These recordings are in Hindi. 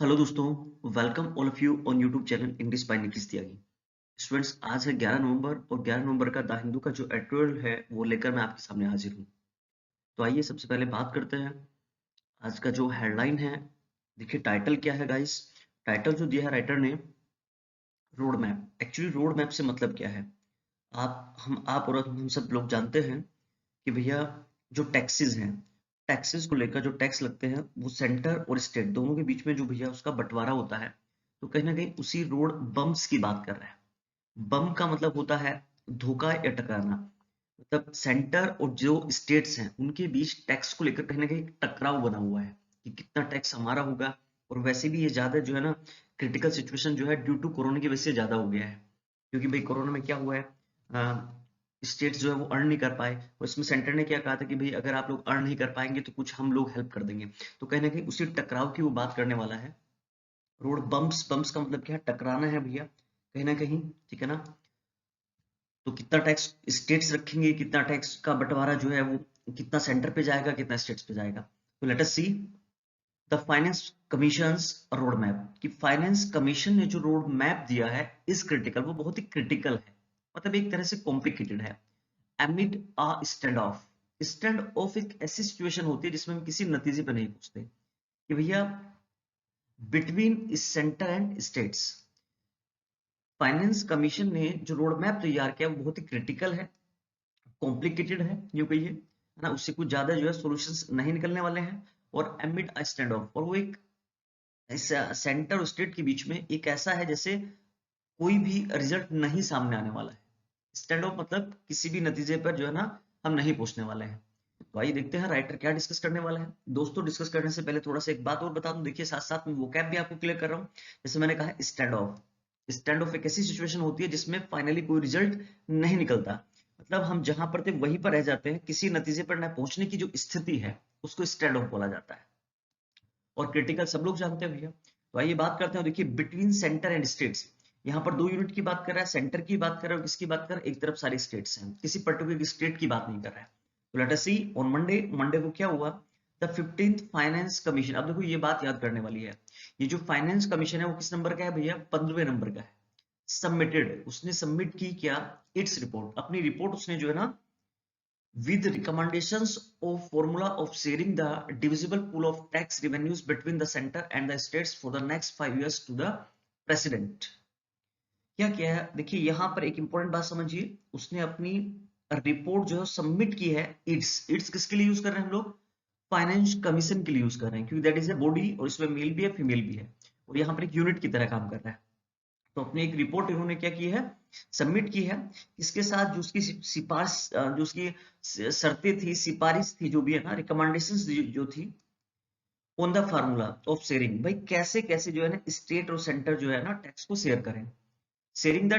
हेलो दोस्तों, welcome all of you on YouTube channel English by Nikhil Tyagi. Students, आज है 11 नवंबर और 11 नवंबर का द हिंदू का जो एडिटोरियल है वो लेकर मैं आपके सामने हाजिर हूँ। तो आइए सबसे पहले बात करते हैं। आज का जो हेडलाइन है, देखिए टाइटल क्या है गाइस। टाइटल जो दिया है राइटर ने, road map. Actually road map से मतलब क्या है? आप और हम सब लोग जानते हैं कि भैया जो टैक्सेस हैं, टैक्सेस को लेकर जो टैक्स लगते हैं वो सेंटर और स्टेट दोनों के बीच में जो भैया उसका बंटवारा होता है। तो कहीं ना कहीं उसी रोड बम्प्स की बात कर रहा है। बम का मतलब होता है धोखा या टकराना। मतलब सेंटर और जो स्टेट्स हैं उनके बीच टैक्स को लेकर कहीं ना कहीं टकराव बना हुआ है कि कितना टैक्स हमारा होगा। और वैसे भी ये ज्यादा जो है ना, क्रिटिकल सिचुएशन जो है ड्यू टू कोरोना की वजह से ज्यादा हो गया है। क्योंकि भाई कोरोना में क्या हुआ है, स्टेट्स जो है वो अर्न नहीं कर पाए और इसमें सेंटर ने क्या कहा था कि भाई अगर आप लोग अर्न नहीं कर पाएंगे तो कुछ हम लोग हेल्प कर देंगे। तो कहीं ना कहीं उसी टकराव की वो बात करने वाला है। रोड बम्प्स, बम्प्स का मतलब क्या है? टकराना है भैया कहीं ना कहीं। ठीक है ना? तो कितना टैक्स स्टेट्स रखेंगे, कितना टैक्स का बंटवारा जो है वो कितना सेंटर पे जाएगा, कितना स्टेट्स पे जाएगा। तो let us see the finance commissions road map. कि फाइनेंस कमीशन ने जो रोड मैप दिया है इज क्रिटिकल, वो बहुत ही क्रिटिकल है। मतलब एक तरह से कॉम्प्लिकेटेड है। एमिड a stand of. Stand of एक ऐसी सिचुएशन होती है जिसमें हम किसी नतीजे पर नहीं पूछते कि भैया between centre and states. Finance commission ने जो रोड मैप तैयार किया वो बहुत ही क्रिटिकल है, कॉम्प्लिकेटेड है, यूं कहिए है ना। उससे कुछ ज्यादा जो है सॉल्यूशंस नहीं निकलने वाले हैं। और एमिड अ स्टैंड ऑफ, और वो एक ऐसा सेंटर और स्टेट के बीच में एक ऐसा है जैसे कोई भी रिजल्ट नहीं सामने आने वाला है। स्टैंड ऑफ मतलब किसी भी नतीजे पर जो है ना हम नहीं पहुंचने वाले हैं। तो आइए देखते हैं राइटर क्या डिस्कस करने वाला है। दोस्तों, डिस्कस करने से पहले थोड़ा सा एक बात और बता दूं। देखिए साथ साथ में वोकैब भी आपको क्लियर कर रहा हूं। जैसे मैंने कहा स्टैंड ऑफ। स्टैंड ऑफ एक ऐसी सिचुएशन होती है जिसमें फाइनली कोई रिजल्ट नहीं निकलता। मतलब हम जहां पर थे वहीं पर रह जाते हैं, किसी नतीजे पर न पहुंचने की जो स्थिति है उसको स्टैंड ऑफ बोला जाता है। और क्रिटिकल सब लोग जानते हैं भैया। तो आइए बात करते हैं। देखिए बिटवीन सेंटर एंड स्टेट्स, यहाँ पर दो यूनिट की बात कर रहा है, सेंटर की बात कर रहा है और किसकी बात कर रहा है? एक तरफ सारे स्टेट्स हैं, किसी पर्टिकुलर स्टेट की बात नहीं कर रहा है। तो let us see on Monday. Monday को क्या हुआ? The 15th finance commission. अब देखो ये बात याद करने वाली है। ये जो फाइनेंस कमीशन है वो किस नंबर का है भैया? 15वें नंबर का है। सबमिटेड, उसने सबमिट की क्या? इट्स रिपोर्ट, अपनी रिपोर्ट उसने जो है ना, with recommendations of formula of sharing the divisible pool of tax revenues between the center and the states for the next 5 years to the president। क्या किया है? देखिए यहां पर एक इंपॉर्टेंट बात समझिए। उसने अपनी रिपोर्ट जो है सबमिट की है। इट्स किसके लिए यूज कर रहे हैं हम लोग? फाइनेंस कमीशन के लिए यूज कर रहे हैं, क्योंकि दैट इज ए बॉडी और इसमें मेल भी है फीमेल भी है। और यहाँ पर एक यूनिट की तरह काम कर रहा है। तो अपनी एक रिपोर्ट इन्होंने क्या की है? सबमिट की है। इसके साथ जो उसकी सिफारिश, जो उसकी शर्तें थी, सिफारिश थी, जो भी है ना, रिकमेंडेशंस जो थी on the formula of sharing. भाई कैसे कैसे जो है ना स्टेट और सेंटर जो है ना टैक्स को शेयर करें। Sharing the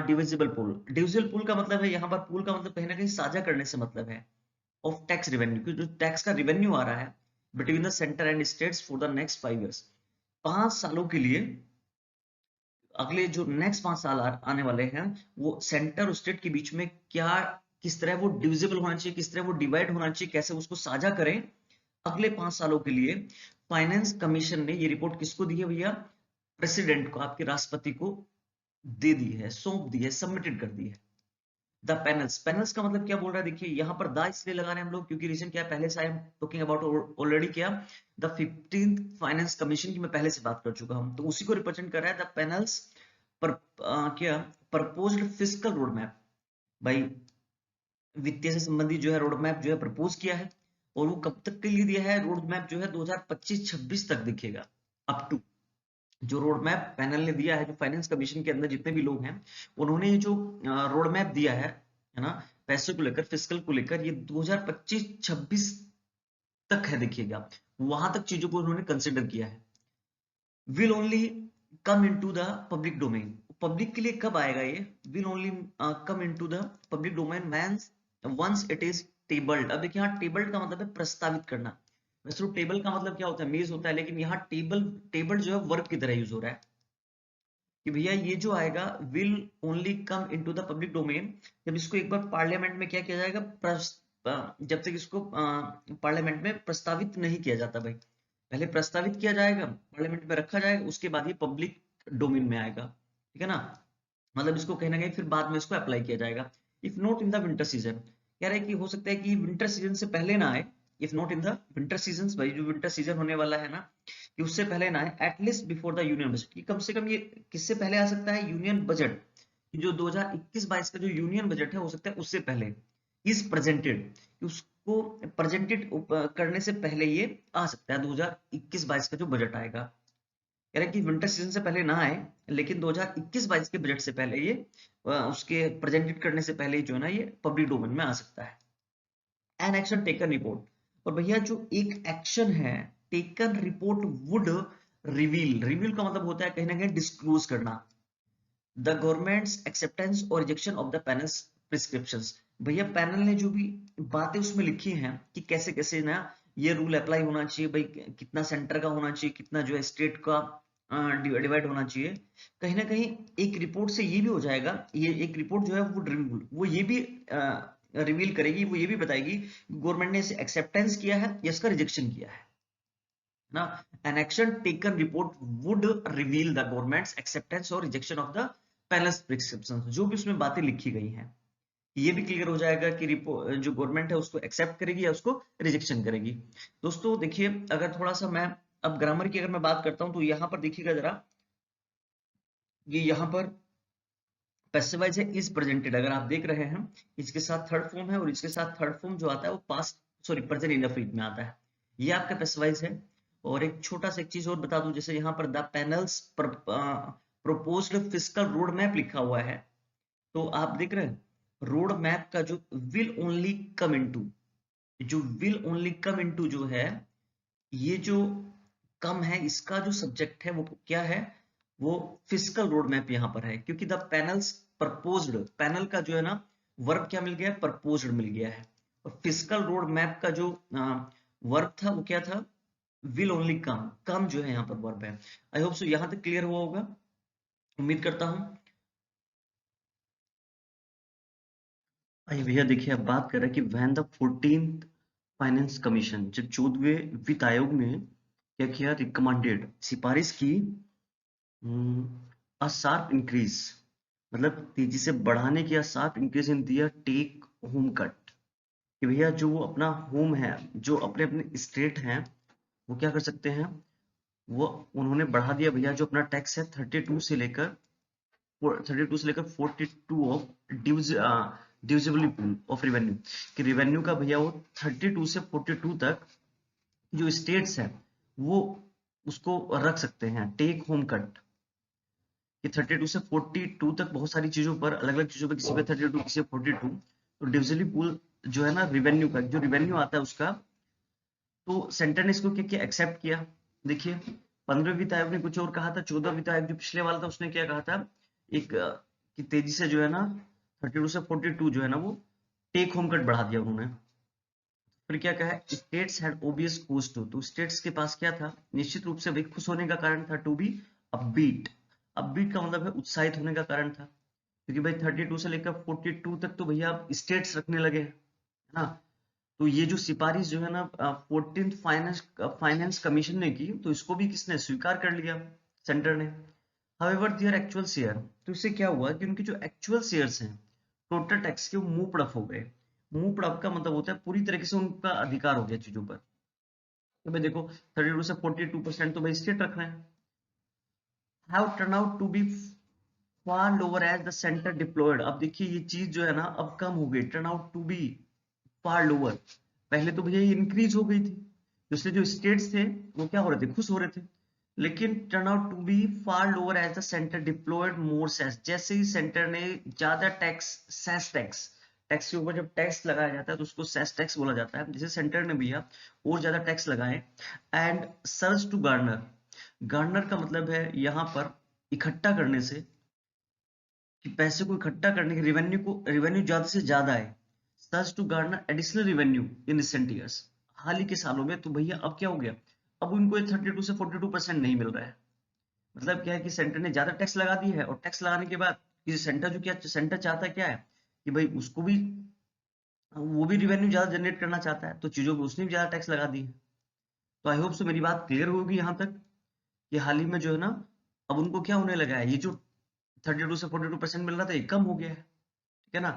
divisible pool. Divisible pool का मतलब है, यहाँ पर पूल का मतलब कहीं ना कहीं साझा करने से मतलब है। ऑफ टैक्स रेवेन्यू, जो टैक्स का रेवेन्यू आ रहा है between the centre and states for the next 5 years। 5 सालों के लिए, अगले जो नेक्स्ट 5 साल आने वाले हैं, वो सेंटर और स्टेट के बीच में क्या, किस तरह वो डिविजिबल होना चाहिए, किस तरह वो डिवाइड होना चाहिए, कैसे उसको साझा करें अगले 5 सालों के लिए। फाइनेंस कमीशन ने ये रिपोर्ट किसको दी है भैया? प्रेसिडेंट को, आपके राष्ट्रपति को दे दी है, सौंप दी है, सबमिटेड कर दी है। द पैनल्स, पैनल्स का मतलब क्या बोल रहा है? देखिए यहाँ पर द इसलिए लगा रहे हैं हम लोग क्योंकि रीजन क्या है, पहले से I am talking about already. क्या? द 15th फाइनेंस कमीशन की मैं पहले से बात कर चुका हूं, तो उसी को रिप्रेजेंट कर रहा है द पैनल्स। पर क्या? Proposed fiscal road map. भाई वित्तीय से संबंधित जो है रोड मैप जो है प्रपोज किया है। और वो कब तक के लिए दिया है? रोड मैप जो है 2025-26 तक दिखेगा। अप टू, जो रोड मैप पैनल ने दिया है, जो फाइनेंस कमीशन के अंदर जितने भी लोग हैं, उन्होंने ये जो रोड मैप दिया है ना, पैसे को लेकर, फिस्कल को लेकर, ये 2025-26 तक है, देखिएगा। वहां तक चीजों को उन्होंने कंसिडर किया है। Will only come into the public domain. Public के लिए कब आएगा ये? Will only come into the public domain once once it is tabled. अब देखिए यहाँ टेबल्ड का मतलब है प्रस्तावित करना। वैसे तो टेबल का मतलब क्या होता है? मेज होता है, लेकिन यहाँ टेबल, टेबल जो है वर्ब की तरह यूज हो रहा है कि भैया ये जो आएगा will only come into the public domain, जब इसको एक बार पार्लियामेंट में क्या किया जाएगा, जब तक इसको पार्लियामेंट में प्रस्तावित नहीं किया जाता भाई, पहले प्रस्तावित किया जाएगा, पार्लियामेंट में रखा जाएगा, उसके बाद ये पब्लिक डोमेन में आएगा, ठीक है ना। मतलब इसको कहीं ना कहीं फिर बाद में इसको अप्लाई किया जाएगा। If not in the winter season, कह रहे हैं कि हो सकता है कि विंटर सीजन से पहले ना आए। If not in the winter season, भाई जो विंटर सीजन होने वाला है ना, कि उससे पहले ना आए, at least before the union budget, कि कम से कम ये किससे पहले आ सकता है, यूनियन बजट, जो 2021-22 का जो यूनियन बजट है हो सकता है उससे पहले इज प्रेजेंटेड, उसको प्रेजेंटेड करने से पहले ये आ सकता है 2021-22 का जो बजट आएगा। कह रहे हैं कि विंटर सीजन से पहले ना आए, लेकिन 2021-22 के बजट से पहले ये उसके प्रेजेंटेड करने से पहले जो है ना ये पब्लिक डोमेन में आ सकता है। एन एक्शन टेकन रिपोर्ट, और भैया जो एक एक्शन है taken report would reveal, reveal का मतलब होता है कहीं ना कहीं डिस्क्लोज करना, द गवर्नमेंट्स एक्सेप्टेंस और rejection of the panel's prescriptions. भैया पैनल ने जो भी बातें उसमें लिखी हैं कि कैसे कैसे ना ये रूल अप्लाई होना चाहिए, भाई कितना सेंटर का होना चाहिए, कितना जो है स्टेट का डिवाइड होना चाहिए, कहीं ना कहीं एक रिपोर्ट से ये भी हो जाएगा। ये एक रिपोर्ट जो है वो ये भी रिवील करेगी, वो ये भी बताएगी गवर्नमेंट ने इसे एक्सेप्टेंस किया है या इसका रिजेक्शन किया है ना। An action taken report would reveal the government's acceptance और rejection of the panel's prescriptions, जो भी उसमें बातें लिखी गई हैं ये भी क्लियर हो जाएगा कि रिपोर्ट जो गवर्नमेंट है उसको एक्सेप्ट करेगी या उसको रिजेक्शन करेगी। दोस्तों देखिए, अगर थोड़ा सा मैं अब ग्रामर की अगर मैं बात करता हूं तो यहां पर देखिएगा जरा, ये यहां पर पैसिवाइज है इज प्रेजेंटेड, अगर आप देख रहे हैं इसके साथ थर्ड फॉर्म है और इसके साथ थर्ड फॉर्म जो आता है वो पास्ट सॉरी प्रेजेंट इंडेफिनिट में आता है, ये आपका पैसिवाइज है। और एक छोटा सा एक चीज और बता दूं, जैसे यहाँ पर the panels proposed fiscal road map लिखा हुआ है, तो आप देख रहे हैं रोड मैप का जो विल ओनली कम इनटू, जो विल ओनली कम इनटू जो है, ये जो कम है इसका जो सब्जेक्ट है वो क्या है, वो फिस्कल रोड मैप यहां पर है, क्योंकि द पैनल्स प्रपोज्ड, पैनल का जो है ना वर्ब क्या मिल गया, प्रपोज्ड मिल गया है, और फिस्कल रोड मैप का जो वर्ब था वो क्या था, विल ओनली कम, कम जो है यहाँ पर वर्ब है। आई होप सो यहां तक क्लियर हुआ होगा, उम्मीद करता हूं। आइए भैया देखिए, अब बात कर रहे हैं कि when the 14th finance commission, जब 14वें वित्त आयोग ने क्या किया, रिकमेंडेड सिफारिश की अ शार्प इंक्रीज, मतलब तेजी से बढ़ाने की, शार्प इंक्रीज इन दिया टेक होम कट, कि भैया जो वो अपना होम है, जो अपने अपने स्टेट हैं, वो क्या कर सकते हैं, वो उन्होंने बढ़ा दिया भैया जो अपना टैक्स है 32 से लेकर 42 of divisible pool of revenue, कि रेवेन्यू का भैया वो 32 से 42 तक जो स्टेट्स हैं वो उसको रख सकते हैं टेक होम कट, कि 32 से 42 तक बहुत सारी चीजों पर, अलग अलग चीजों पर, किसी पे 32 किसी पे 42, तो डिविजिबल पूल जो है ना रेवेन्यू का, जो रेवेन्यू आता है उसका, तो सेंटर ने इसको क्या किया, एक्सेप्ट किया। देखिए 15वें वित्त आयोग ने कुछ और कहा था, 14वां वित्त आयोग जो पिछले वाला था उसने क्या कहा था, एक कि तेजी से जो है ना 32 से 42 जो है ना वो टेक होम कट बढ़ा दिया उन्होंने। फिर क्या कहा, states had obvious cause to, तो स्टेट्स के पास क्या था, निश्चित रूप से भाई खुश होने का कारण था, टू बी अपबीट, अपबीट का मतलब है उत्साहित होने का कारण था, क्योंकि भाई 32 से लेकर 42 तक तो भैया आप स्टेट्स रखने लगे है ना। तो ये जो सिफारिश जो है ना 14th फाइनेंस कमीशन ने की, तो इसको भी किसने स्वीकार कर लिया, सेंटर ने। हाउएवर देयर एक्चुअल शेयर, तो इससे क्या हुआ कि उनके जो एक्चुअल शेयर्स हैं टोटल टैक्स के, वो मुंह पड़फ हो गए। मुंह पड़फ का मतलब होता है पूरी तरीके से उनका अधिकार हो गया चीजों पर, तो भाई देखो 32 से 42% तो भाई स्टेट रख रहे हैं, have turn out to be far lower as the centre deployed. अब देखिए ये चीज जो है ना अब कम हो गई, turn out to be far lower, पहले तो भैया ये इंक्रीज हो गई थी, इसलिए जो स्टेट्स थे वो क्या हो रहे थे, खुश हो रहे थे, लेकिन turn out to be far lower as the centre deployed more cess, जैसे ही सेंटर ने ज्यादा टैक्स, सेस टैक्स, टैक्स के ऊपर जब टैक्स लगाया जाता है तो उसको सेस टैक्स बोला जाता है, जैसे सेंटर ने भैया और ज्यादा टैक्स लगाए, and search to garner, garner का मतलब है यहाँ पर इकट्ठा करने से, कि पैसे को इकट्ठा करने के, रेवेन्यू ज्यादा से ज्यादा है, search to garner additional revenue in recent years, हाल ही के सालों में, तो भैया अब क्या हो गया, अब उनको 32 से 42% नहीं मिल रहा है। मतलब क्या है कि सेंटर ने ज्यादा टैक्स लगा दी है, और टैक्स लगाने के बाद कि सेंटर जो क्या, सेंटर चाहता है क्या है कि भाई उसको भी, वो भी रेवेन्यू ज्यादा जनरेट करना चाहता है, तो चीजों को उसने भी ज्यादा टैक्स लगा दी है। तो आई होप सो मेरी बात क्लियर होगी यहाँ तक कि हाल ही में जो है ना, अब उनको क्या होने लगा है, ये जो 32 से 42% मिल रहा था ये कम हो गया है, ठीक है ना।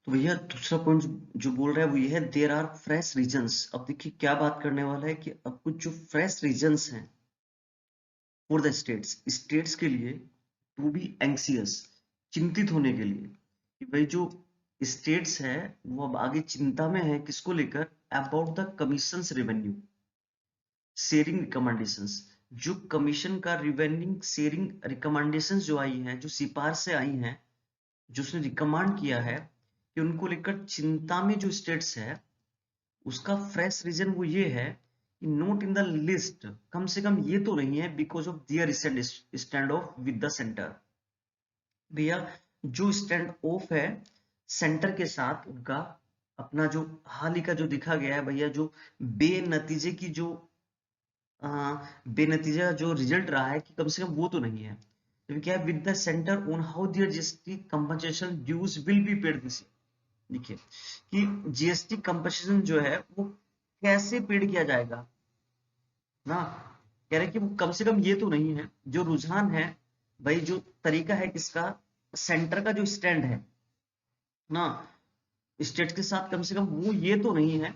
तो भैया दूसरा पॉइंट जो बोल रहा है वो ये है, देयर आर फ्रेश रीजन्स। अब देखिए क्या बात करने वाला है कि अब कुछ जो फ्रेश रीजन्स हैं फॉर द स्टेट्स, स्टेट्स के लिए टू बी एंक्सियस, चिंतित होने के लिए, कि भाई जो स्टेट्स है वो अब आगे चिंता में है किसको लेकर, about the commissions revenue sharing recommendations. जो कमीशन का रिवेन्यू शेयरिंग रिकमेंडेशंस जो आई हैं, जो सिफारिश से आई हैं, जो उसने रिकमेंड किया है कि उनको लेकर चिंता में जो स्टेट्स है, उसका फ्रेश रीजन वो ये है कि नोट इन द लिस्ट, कम से कम ये तो नहीं है because of their recent stand off with the centre. भैया जो स्टैंड ऑफ है सेंटर के साथ उनका, अपना जो हाल ही का जो दिखा गया है भैया, जो बेनतीजे की जो बेनतीजा जो रिजल्ट रहा है कि कम से कम वो तो नहीं है। तो क्या है, with the centre on how their GST compensation dues will be paid this year. देखिए कि जीएसटी कंपनसेशन जो है वो कैसे पेड किया जाएगा ना। कह रहे कि वो कम से कम ये तो नहीं है, जो रुझान है भाई, जो तरीका है किसका, सेंटर का जो स्टैंड है ना स्टेट के साथ, कम से कम वो ये तो नहीं है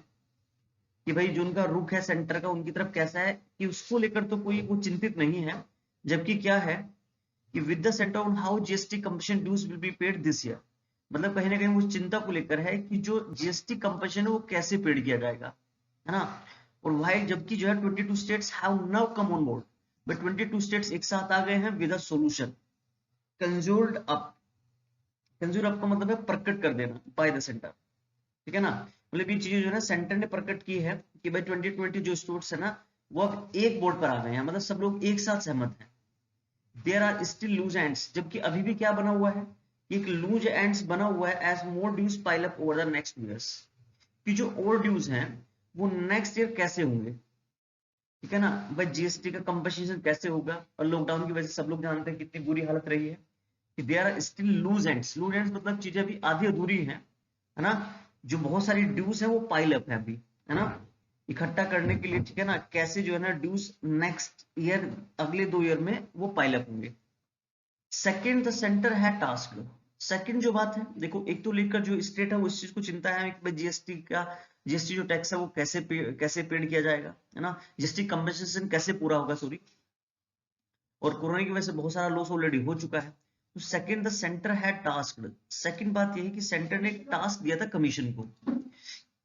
कि भाई जो उनका रुख है सेंटर का उनकी तरफ कैसा है, कि उसको लेकर तो कोई वो चिंतित नहीं है। जबकि क्या है कि with the centre on how GST compensation dues will be paid this year, मतलब कहीं ना कहीं वो चिंता को लेकर है कि जो जीएसटी कंपनसेशन है वो कैसे पेड किया जाएगा, है ना। और वाइल जबकि जो है 22 states have now come on board, but 22 states एक साथ आ गए हैं with a solution conjured up. Conjure up का मतलब है प्रकट कर देना बाय द सेंटर, ठीक है ना। मतलब ये चीजें जो है ना सेंटर ने प्रकट की है कि भाई 2020 जो स्टूडेंट्स है ना वो अब एक बोर्ड पर आ गए हैं, मतलब सब लोग एक साथ सहमत हैं। There are still loose ends, जबकि अभी भी क्या बना हुआ है, एक लूज एंड्स बना हुआ है as more dues pile up over the next years, कि जो और ड्यूज हैं वो नेक्स्ट ईयर कैसे होंगे, ठीक है ना। भाई जीएसटी का कंपनसेशन कैसे होगा, और लॉकडाउन की वजह से सब लोग जानते हैं कितनी बुरी हालत रही है, कि there are still loose ends. Loose ends मतलब चीजें अभी आधी अधूरी है ना। जो बहुत सारी ड्यूज है वो पाइल अप है अभी, है ना, इकट्ठा करने के लिए, ठीक है ना। कैसे जो है ना ड्यूज नेक्स्ट ईयर, अगले 2 ईयर में वो पाइल अप होंगे। सेकंड द सेंटर है टास्क। सेकंड जो बात है देखो, एक तो लेकर जो स्टेट है वो इस चीज को चिंता है कि जीएसटी का, जीएसटी जो टैक्स है वो कैसे पेड किया जाएगा, है ना, जीएसटी कंपनसेशन कैसे पूरा होगा, सॉरी। और कोरोना की वजह से बहुत सारा लॉस ऑलरेडी हो चुका है। तो सेकंड द सेंटर है टास्क। सेकंड बात यह है कि सेंटर ने एक टास्क दिया था कमीशन को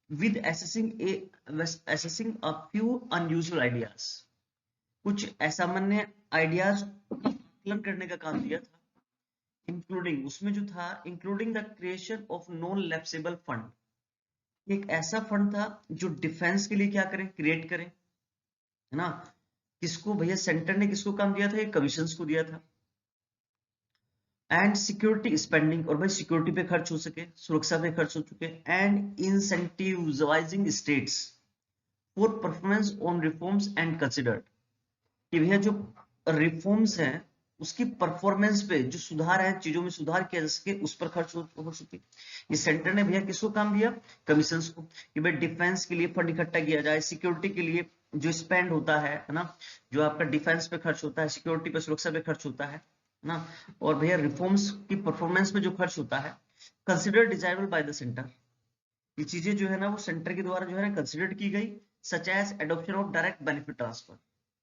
with assessing a few unusual ideas, कुछ असामान्य आइडियाज का आकलन करने का काम दिया था। इंक्लूडिंग, उसमें जो था including the creation of non lapsable fund, एक ऐसा फंड था जो डिफेंस के लिए क्या करें, क्रिएट करें, है ना। किसको भैया, सेंटर ने किसको काम दिया था, ये कमीशंस को दिया था। एंड सिक्योरिटी स्पेंडिंग, और भाई सिक्योरिटी पे खर्च हो सके, सुरक्षा पे खर्च हो चुके। And incentivising states for performance on reforms and considered, कि भैया जो रिफॉर्म्स हैं उसकी परफॉर्मेंस पे जो सुधार है, चीजों में सुधार किया जा सके, उस पर खर्च हो सके। ये सेंटर ने भैया किसको काम दिया, कमीशंस को, कि भाई डिफेंस के लिए फंड इकट्ठा किया जाए, सिक्योरिटी के लिए जो स्पेंड होता है ना, जो आपका डिफेंस पे खर्च होता है, सिक्योरिटी पे, सुरक्षा पे खर्च होता है ना, और भैया रिफॉर्म्स की परफॉर्मेंस में जो खर्च होता है, consider desirable by the centre, ये चीजें जो है ना वो सेंटर के द्वारा जो है ना कंसिडर की गई, such as adoption of direct benefit transfer,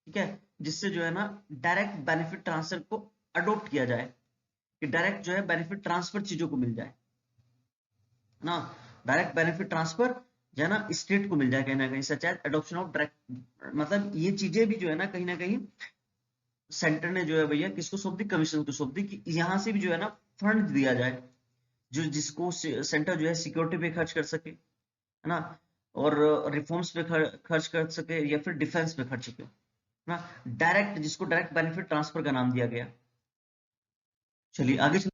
ठीक है, जिससे जो है ना डायरेक्ट बेनिफिट ट्रांसफर को अडॉप्ट किया जाए, कि डायरेक्ट जो है बेनिफिट ट्रांसफर चीजों को मिल जाए ना, डायरेक्ट बेनिफिट ट्रांसफर जो है ना स्टेट को मिल जाए कहीं ना कहीं, such as adoption of direct, मतलब ये चीजें भी जो है ना कहीं सेंटर ने जो है भैया किसको सौंप दी, कमीशन को सौंप दी, कि यहां से भी जो है ना फंड दिया जाए, जो जिसको सेंटर जो है सिक्योरिटी पे खर्च कर सके, है ना, और रिफॉर्म्स पे खर्च कर सके, या फिर डिफेंस पे खर्च सके, है ना, डायरेक्ट, जिसको डायरेक्ट बेनिफिट ट्रांसफर का नाम दिया गया। चलिए आगे चलिए।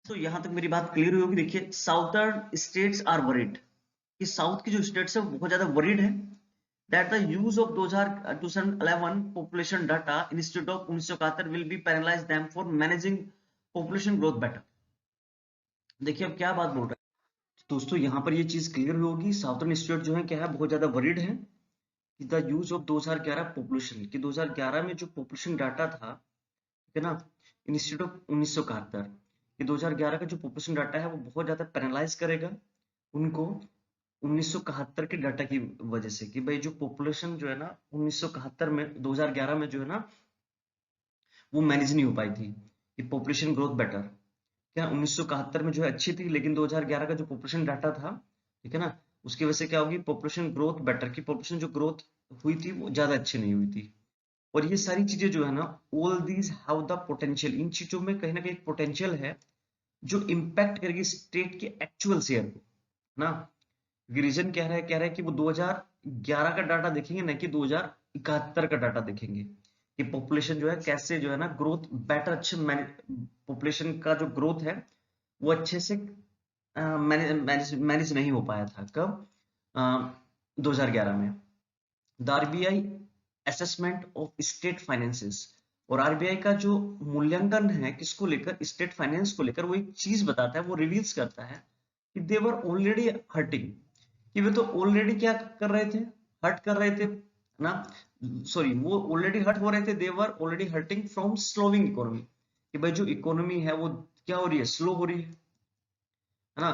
तो यहां तक मेरी बात क्लियर हुई होगी। देखिए साउथर्न स्टेट्स आर वरीड, कि साउथ की जो स्टेट्स है वो बहुत ज्यादा वरीड है, that the use of 2011 population data instead of 1971 will be penalise them for managing population growth better. देखिए अब क्या बात बोल रहे हैं, दोस्तों यहाँ पर ये चीज क्लियर होगी, साउथर्न स्टेट जो है क्या है, बहुत ज्यादा वरीड है कि द यूज ऑफ 2011 पॉपुलेशन, कि 2011 में जो पॉपुलेशन डाटा था, ठीक है ना, इंस्टीट्यूट ऑफ 1971, कि 2011 का जो पॉपुलेशन डाटा है वो बहुत ज्यादा पेनलाइज करेगा उनको 1971 के डाटा की वजह से, कि भाई जो पॉपुलेशन जो है ना 1971 में 2011 में जो है ना वो मैनेज नहीं हो पाई थी, कि पॉपुलेशन ग्रोथ बेटर, क्या 1971 में जो है अच्छी थी, लेकिन 2011 का जो पॉपुलेशन डाटा था, ठीक है ना, उसकी वजह से क्या होगी, पॉपुलेशन ग्रोथ बेटर, की पॉपुलेशन जो ग्रोथ हुई थी वो ज्यादा अच्छी नहीं हुई थी। और ये सारी चीजें जो है ना, all these have the potential, इन चीजों में कहीं ना कहीं पोटेंशियल है जो इम्पैक्ट करेगी स्टेट के एक्चुअल शेयर को, है ना। रीजन क्या है, कह रहा है कि वो 2011 का डाटा देखेंगे ना कि 2071 का डाटा देखेंगे, कि पॉपुलेशन जो है कैसे जो है ना ग्रोथ बेटर, अच्छे पॉपुलेशन का जो ग्रोथ है वो अच्छे से मैनेज नहीं हो पाया था, कब, 2011 में। The RBI assessment of state finances, और आरबीआई का जो मूल्यांकन है किसको लेकर, स्टेट फाइनेंस को लेकर, वो एक चीज बताता है, वो रिवील्स करता है कि दे वर ऑलरेडी हर्टिंग, कि वे तो ऑलरेडी क्या कर रहे थे, हर्ट कर रहे थे ना, सॉरी वो ऑलरेडी हर्ट हो रहे थे, they were already hurting from slowing economy, कि भाई जो इकोनॉमी है वो क्या हो रही है, स्लो हो रही है ना।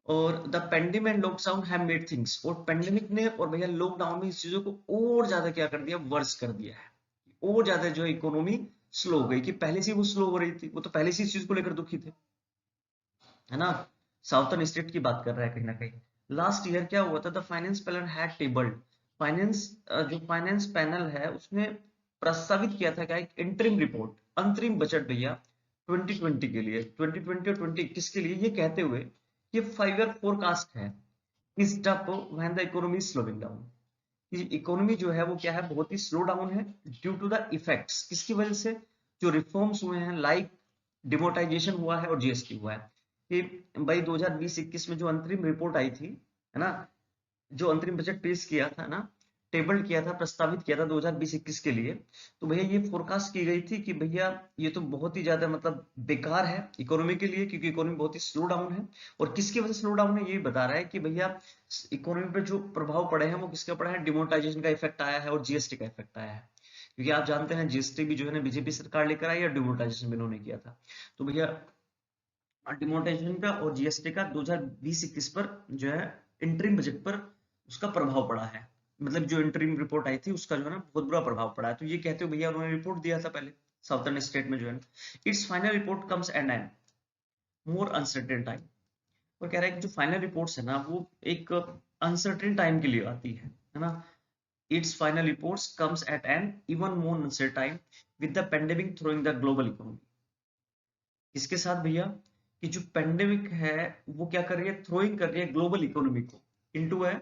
और the pandemic and lockdown have made things, और पेंडेमिक ने और भैया लॉकडाउन में इस चीजों को और ज्यादा क्या कर दिया, वर्स कर दिया है, और ज्यादा जो इकोनॉमी स्लो हो गई, कि पहले से वो स्लो हो रही थी, वो तो पहले से इस चीज को लेकर दुखी थे, है ना। साउथर्न स्टेट की बात कर रहा है कहीं ना कहीं। लास्ट ईयर क्या हुआ था, the finance panel had tabled, finance जो फाइनेंस पैनल है उसने प्रस्तावित किया था क्या, एक इंटरिम रिपोर्ट, अंतरिम बजट भैया 2020 के लिए, 2020 और 2021 के लिए, ये कहते हुए ये 5 ईयर फोरकास्ट है, is tough when the economy is slowing down, economy जो है वो क्या है, बहुत ही स्लो डाउन है, ड्यू टू द इफेक्ट्स, किसकी वजह से, जो रिफॉर्म्स हुए हैं, लाइक डिमोटाइजेशन हुआ है और जीएसटी हुआ है, कि भाई 2020-21 में जो अंतरिम रिपोर्ट आई थी, है ना, जो अंतरिम बजट पेश किया था ना, टेबल किया था, प्रस्तावित किया था 2020-21 के लिए, तो भैया ये फोरकास्ट की गई थी कि भैया ये तो बहुत ही ज्यादा मतलब बेकार है इकोनॉमी के लिए, क्योंकि इकोनॉमी बहुत ही स्लो डाउन है, और किसकी वजह से स्लो डाउन है, ये बता रहा है कि भैया इकोनॉमी पे जो प्रभाव पड़े हैं वो किसका पड़ा है, डिमोनेटाइजेशन का इफेक्ट आया है और जीएसटी का इफेक्ट आया है, क्योंकि आप जानते हैं जीएसटी भी जो है ना बीजेपी सरकार लेकर आई, और डिमोनेटाइजेशन भी इन्होंने किया था, तो भैया डिमोनेटाइजेशन का और जीएसटी का 2020-21 पर जो है इंटरिम बजट पर उसका प्रभाव पड़ा है, मतलब जो इंटरिम रिपोर्ट आई थी उसका जो है ना बहुत बुरा प्रभाव पड़ा है, तो ये कहते हो भैया उन्होंने रिपोर्ट दिया था पहले साउथर्न स्टेट में जो है, it's final report comes at N more uncertain time, और कह रहा है कि जो फाइनल रिपोर्ट्स है ना वो एक अनसर्टेन टाइम के लिए आती है ना, it's final reports comes at an even more uncertain time with the pandemic throwing the global economy, इसके साथ भैया कि जो पेंडेमिक है वो क्या कर रही है, थ्रोइंग कर रही है ग्लोबल इकोनॉमी को इनटू है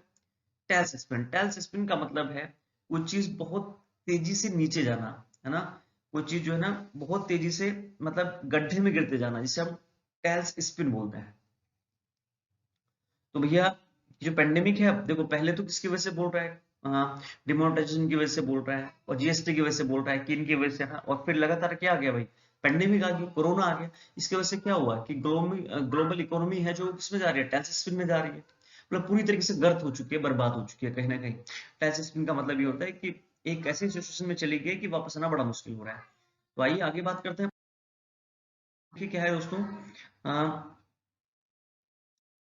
टेलस्पिन, टेलस्पिन का मतलब है वो चीज बहुत तेजी से नीचे जाना, है ना, वो चीज जो है ना बहुत तेजी से मतलब गड्ढे में गिरते जाना, जिसे हम टेल्स स्पिन बोलते हैं। तो भैया जो पेंडेमिक है, अब देखो पहले तो किसकी वजह से बोल रहा है, डिमोनेटाइजेशन की वजह से बोल रहा है और जीएसटी की वजह से बोल रहा है, किन की वजह से ना, और फिर लगातार क्या आ गया भाई, पेंडेमिक आ गया, कोरोना आ गया, इसकी वजह से क्या हुआ कि ग्लोबल इकोनॉमी है जो किसमें जा रही है, टेलस्पिन में जा रही है, मतलब पूरी तरीके से गर्त हो चुकी है, बर्बाद हो चुकी है कहीं ना कहीं। टेलस्पिन का मतलब ये होता है कि एक ऐसी सिचुएशन में चली गई कि वापस आना बड़ा मुश्किल हो रहा है। तो आइए आगे बात करते हैं कि क्या है दोस्तों,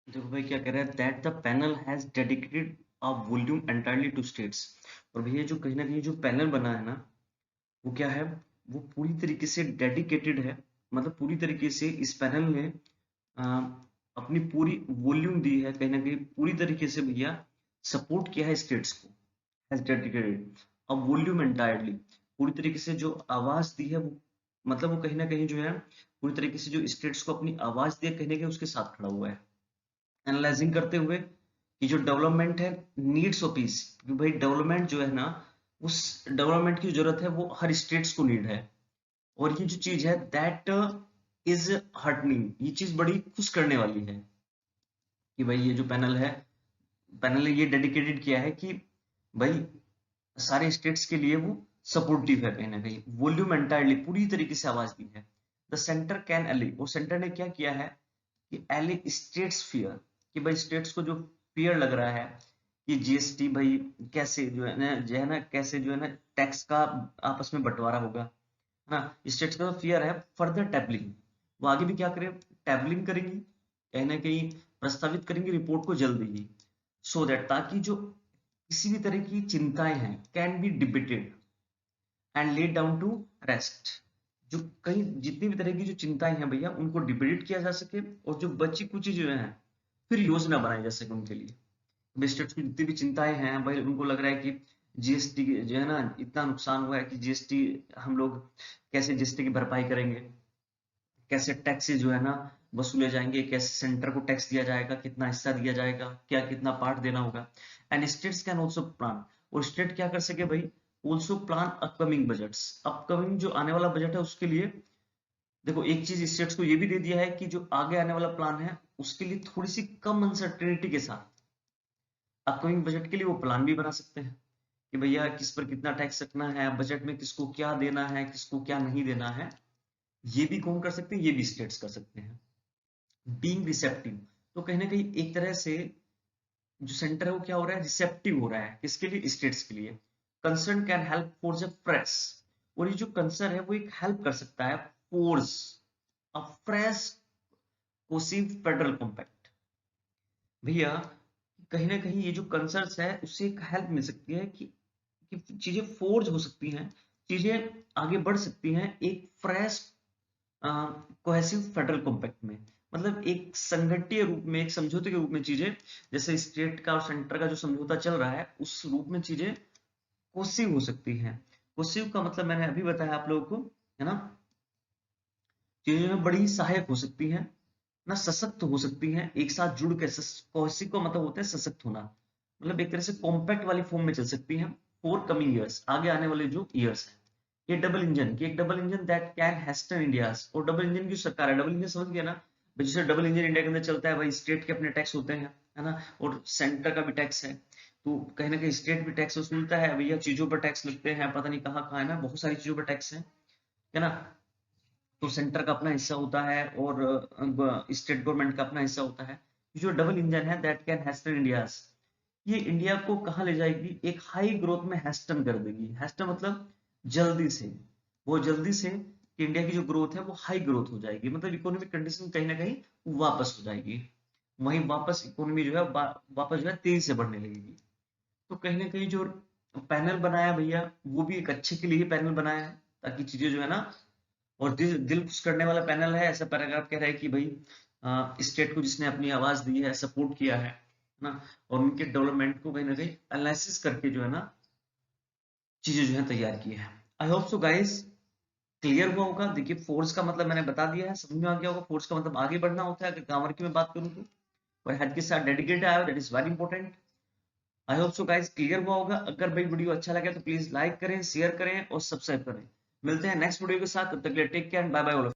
देखो भाई क्या कह रहा है, that the panel has dedicated a volume entirely to states, और भैया जो कहीं ना कहीं जो पैनल बना है ना वो क्या है, वो पूरी तरीके से डेडिकेटेड है, मतलब पूरी तरीके से इस पैनल ने अ, अपनी पूरी वॉल्यूम दी है, कहीं ना कहीं पूरी तरीके से भैया सपोर्ट किया है स्टेट्स को, हैज डेडिकेटेड अब वॉल्यूम एंटायरली, पूरी तरीके से जो आवाज दी है वो, मतलब वो कहीं ना कहीं जो है पूरी तरीके से जो स्टेट्स को अपनी आवाज दी है कहीं ना कहीं उसके साथ खड़ा हुआ है, एनालाइजिंग करते हुए कि जो डेवलपमेंट है नीड्स ऑफ पीस, क्योंकि भाई डेवलपमेंट जो है ना उस डेवलपमेंट की जरूरत है वो हर स्टेट्स को नीड है, और ये जो चीज है दैट इज हर्टनिंग, ये चीज बड़ी खुश करने वाली है कि भाई ये जो पैनल है, पैनल ने ये डेडिकेटेड किया है कि भाई सारे स्टेट्स के लिए वो सपोर्टिव है, कहीं ना कहीं वॉल्यूम एंटायरली पूरी तरीके से आवाज दी है। द सेंटर कैन एली, और सेंटर ने क्या किया है कि एली स्टेट्स फियर, कि भाई स्टेट्स को जो फियर लग रहा है कि जीएसटी भाई कैसे जो है ना कैसे जो है ना टैक्स का आपस में बंटवारा होगा, है ना। स्टेट्स का तो फियर है फर्दर टैबलिंग, वो आगे भी क्या करें, टैबलिंग करेंगी, कहीं ना कहीं प्रस्तावित करेंगे रिपोर्ट को जल्दी ही, सो दैट ताकि जो किसी भी तरह की चिंताएं हैं can be debated and laid down to rest. जो कहीं जितनी भी तरह की जो चिंताएं हैं भैया उनको डिबेट किया जा सके, और जो बची कुछ जो है फिर योजना बनाई जा सके उनके लिए। स्टेट्स की जितनी भी चिंताएं हैं भाई, उनको लग रहा है कि जीएसटी जो है ना इतना नुकसान हुआ है कि जीएसटी हम लोग कैसे जीएसटी की भरपाई करेंगे, कैसे टैक्सेस जो है ना वसूले जाएंगे, कैसे सेंटर को टैक्स दिया जाएगा, कितना हिस्सा दिया जाएगा, क्या कितना पार्ट देना होगा। And states can also plan, और स्टेट क्या कर सके भाई, also plan upcoming budgets, upcoming जो आने वाला बजट है उसके लिए। देखो एक चीज स्टेट्स को ये भी दे दिया है कि जो आगे आने वाला प्लान है उसके लिए थोड़ी सी कम अनसर्टेनिटी के साथ अपकमिंग बजट के लिए वो प्लान भी बना सकते हैं कि भैया किस पर कितना टैक्स रखना है, बजट में किसको क्या देना है, किसको क्या नहीं देना है। ये भी कौन कर सकते हैं, ये भी स्टेट्स कर सकते हैं। बीइंग रिसेप्टिव, तो कहीं ना कहीं एक तरह से जो सेंटर है वो क्या हो रहा है, रिसेप्टिव हो रहा है किसके लिए, स्टेट्स के लिए। Concern can help force a fresh, और ये जो कंसर्न है वो एक हेल्प कर सकता है force a fresh cohesive federal compact. भैया कहीं ना कहीं ये जो कंसर्न्स है उससे एक हेल्प मिल सकती है कि चीजें फोर्ज हो सकती हैं, चीजें आगे बढ़ सकती हैं एक फ्रेश कोहेसिव फेडरल कॉम्पैक्ट में। मतलब एक संगठीय रूप में, एक समझौते के रूप में चीजें, जैसे स्टेट का और सेंटर का जो समझौता चल रहा है उस रूप में चीजें कोसिव हो सकती हैं। कोसिव का मतलब मैंने अभी बताया आप लोगों को, है ना। चीजें में बड़ी सहायक हो सकती हैं ना, सशक्त हो सकती हैं एक साथ जुड़ के। कोसिव का मतलब होता है सशक्त होना, मतलब एक तरह से कॉम्पैक्ट वाली फॉर्म में चल सकती हैं फॉर कमिंग ईयर्स, आगे आने वाले जो ईयर्स हैं। ये डबल इंजन की एक double engine that can hasten India's, और डबल इंजन की सरकार है, डबल इंजन समझ गया ना। जैसे डबल इंजन इंडिया के अंदर चलता है भाई, स्टेट के अपने टैक्स होते हैं, है ना, और सेंटर का भी टैक्स है। तो कहीं ना कहीं स्टेट भी टैक्स वसूलता है भैया, चीजों पर टैक्स लगते हैं, पता नहीं कहाँ कहाँ है ना, बहुत सारी चीजों पर टैक्स है ना। तो सेंटर का अपना हिस्सा होता है और स्टेट गवर्नमेंट का अपना हिस्सा होता है। जो डबल इंजन है दैट कैन हैस्टन इंडियाज, ये इंडिया को कहाँ ले जाएगी, एक हाई ग्रोथ में हैस्टन कर देगी। हैस्टन मतलब जल्दी से, वो जल्दी से कि इंडिया की जो ग्रोथ है वो हाई ग्रोथ हो जाएगी, मतलब इकोनॉमिक कंडीशन कहीं ना कहीं वापस हो जाएगी, वहीं वापस इकोनॉमी जो है वापस जो है तेजी से बढ़ने लगेगी। तो कहीं ना कहीं जो पैनल बनाया भैया वो भी एक अच्छे के लिए ही पैनल बनाया है, ताकि चीजें जो है ना, और दिल खुश करने वाला पैनल है। ऐसा पैराग्राफ कह रहा है कि भाई स्टेट को जिसने अपनी आवाज दी है, सपोर्ट किया है ना, और उनके डेवलपमेंट को कहीं ना कहीं एनालिसिस करके जो है ना चीजें जो है तैयार की है। I hope so guys clear हुआ होगा। देखिए फोर्स का मतलब मैंने बता दिया है, समझ में आ गया होगा। फोर्स का मतलब आगे बढ़ना होता है, अगर ग्रामर की मैं बात करूँ तो, और हेड के साथ डेडिकेटेड आया, that is very important. I hope so guys clear हुआ होगा। अगर भाई वीडियो अच्छा लगे तो प्लीज लाइक करें, शेयर करें और सब्सक्राइब करें। मिलते हैं नेक्स्ट वीडियो के साथ, तब तक के लिए टेक केयर, बाय बाय।